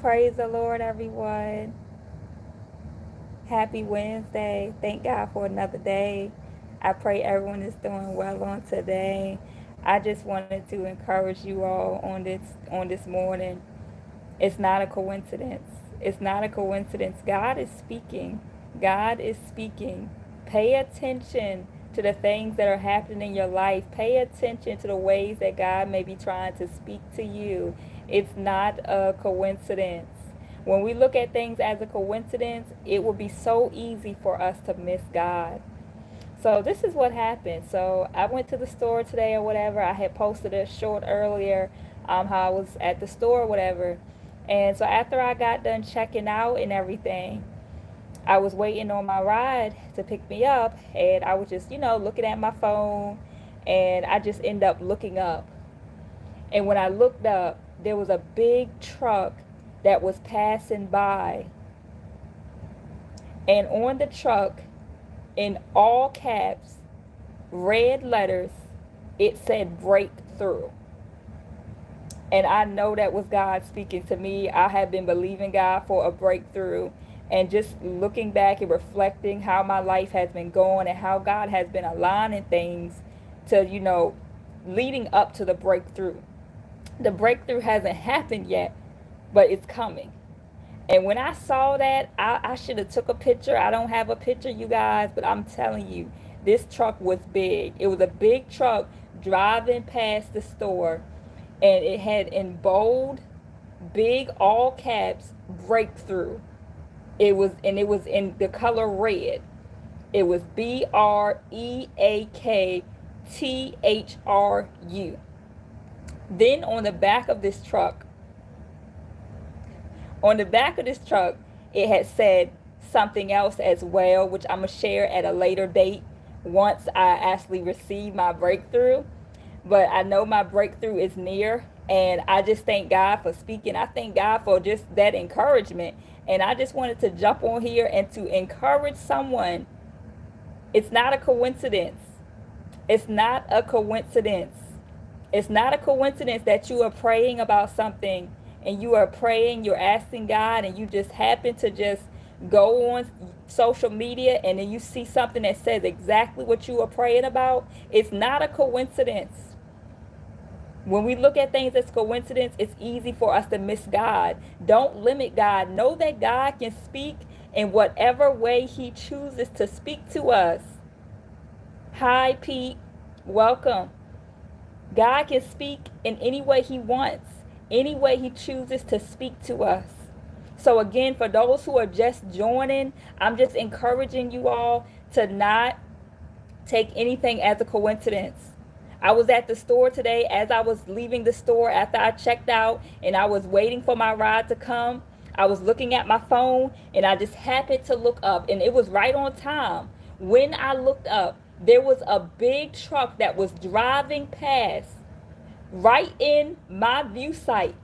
Praise the Lord, everyone. Happy Wednesday. Thank God for another day. I pray everyone is doing well on today. I just wanted to encourage you all on this morning. It's not a coincidence. It's not a coincidence. God is speaking. God is speaking. Pay attention to the things that are happening in your life. Pay attention to the ways that God may be trying to speak to you. It's not a coincidence. When we look at things as a coincidence, it will be so easy for us to miss God. So this is what happened. So I went to the store today or whatever. I had posted a short earlier, how I was at the store or whatever. And so after I got done checking out and everything, I was waiting on my ride to pick me up, and I was just, looking at my phone, and I just ended up looking up. And when I looked up, there was a big truck that was passing by. And on the truck, in all caps, red letters, it said breakthrough. And I know that was God speaking to me. I have been believing God for a breakthrough. And just looking back and reflecting how my life has been going and how God has been aligning things to, leading up to the breakthrough. The breakthrough hasn't happened yet, but it's coming. And when I saw that, I should have took a picture. I don't have a picture, you guys, but I'm telling you, this truck was big. It was a big truck driving past the store, and it had in bold, big, all caps, breakthrough. It was in the color red. It was BREAKTHRU. Then on the back of this truck, it had said something else as well, which I'm going to share at a later date once I actually receive my breakthrough. But I know my breakthrough is near, and I just thank God for speaking. I thank God for just that encouragement. And I just wanted to jump on here and to encourage someone. It's not a coincidence. It's not a coincidence. It's not a coincidence that you are praying about something, and you are praying, you're asking God, and you just happen to just go on social media, and then you see something that says exactly what you are praying about. It's not a coincidence. When we look at things as coincidence, it's easy for us to miss God. Don't limit God. Know that God can speak in whatever way he chooses to speak to us. Hi, Pete. Welcome. God can speak in any way he wants, any way he chooses to speak to us. So again, for those who are just joining, I'm just encouraging you all to not take anything as a coincidence. I was at the store today. As I was leaving the store after I checked out and I was waiting for my ride to come, I was looking at my phone, and I just happened to look up, and it was right on time. When I looked up, there was a big truck that was driving past right in my view sight.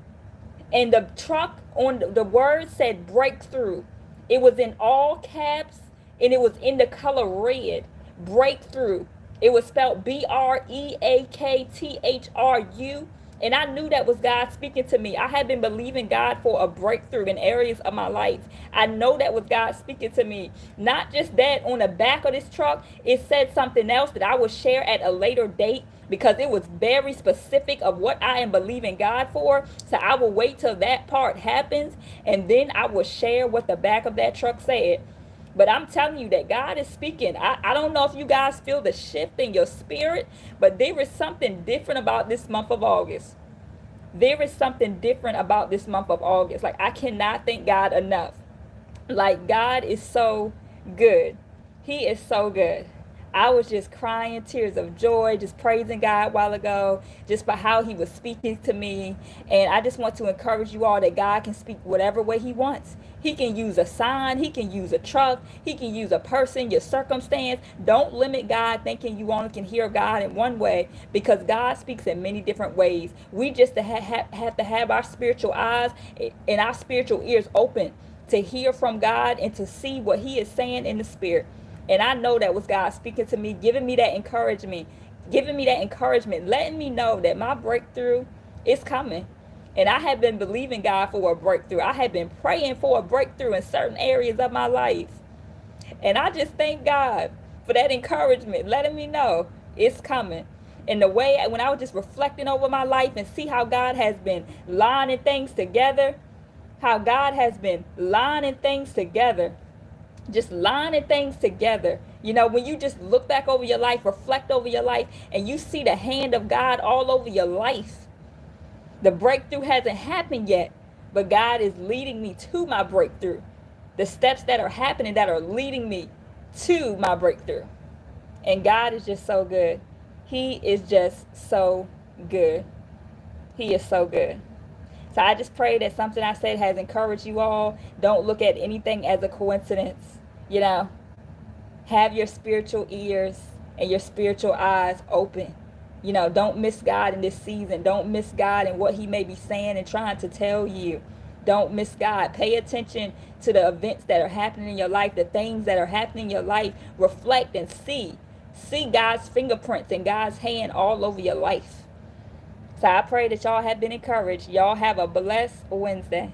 And the truck, on the word said breakthrough. It was in all caps, and it was in the color red. Breakthrough. It was spelled BREAKTHRU. And I knew that was God speaking to me. I had been believing God for a breakthrough in areas of my life. I know that was God speaking to me. Not just that, on the back of this truck, it said something else that I will share at a later date, because it was very specific of what I am believing God for. So I will wait till that part happens, and then I will share what the back of that truck said. But I'm telling you that God is speaking. I don't know if you guys feel the shift in your spirit, but there is something different about this month of August. There is something different about this month of August. Like, I cannot thank God enough. Like, God is so good. He is so good. I was just crying tears of joy, just praising God a while ago, just for how he was speaking to me. And I just want to encourage you all that God can speak whatever way he wants. He can use a sign. He can use a truck. He can use a person, your circumstance. Don't limit God thinking you only can hear God in one way, because God speaks in many different ways. We just have to have our spiritual eyes and our spiritual ears open to hear from God and to see what he is saying in the spirit. And I know that was God speaking to me, giving me that encouragement, letting me know that my breakthrough is coming. And I have been believing God for a breakthrough. I have been praying for a breakthrough in certain areas of my life. And I just thank God for that encouragement, letting me know it's coming. And the way, when I was just reflecting over my life and see how God has been lining things together, how God has been lining things together, just lining things together. You know, when you just look back over your life, reflect over your life, and you see the hand of God all over your life. The breakthrough hasn't happened yet, but God is leading me to my breakthrough. The steps that are happening that are leading me to my breakthrough. And God is just so good. He is just so good. He is so good. So I just pray that something I said has encouraged you all. Don't look at anything as a coincidence. You know, have your spiritual ears and your spiritual eyes open. You know, don't miss God in this season. Don't miss God in what he may be saying and trying to tell you. Don't miss God. Pay attention to the events that are happening in your life, the things that are happening in your life. Reflect and see. See God's fingerprints and God's hand all over your life. So I pray that y'all have been encouraged. Y'all have a blessed Wednesday.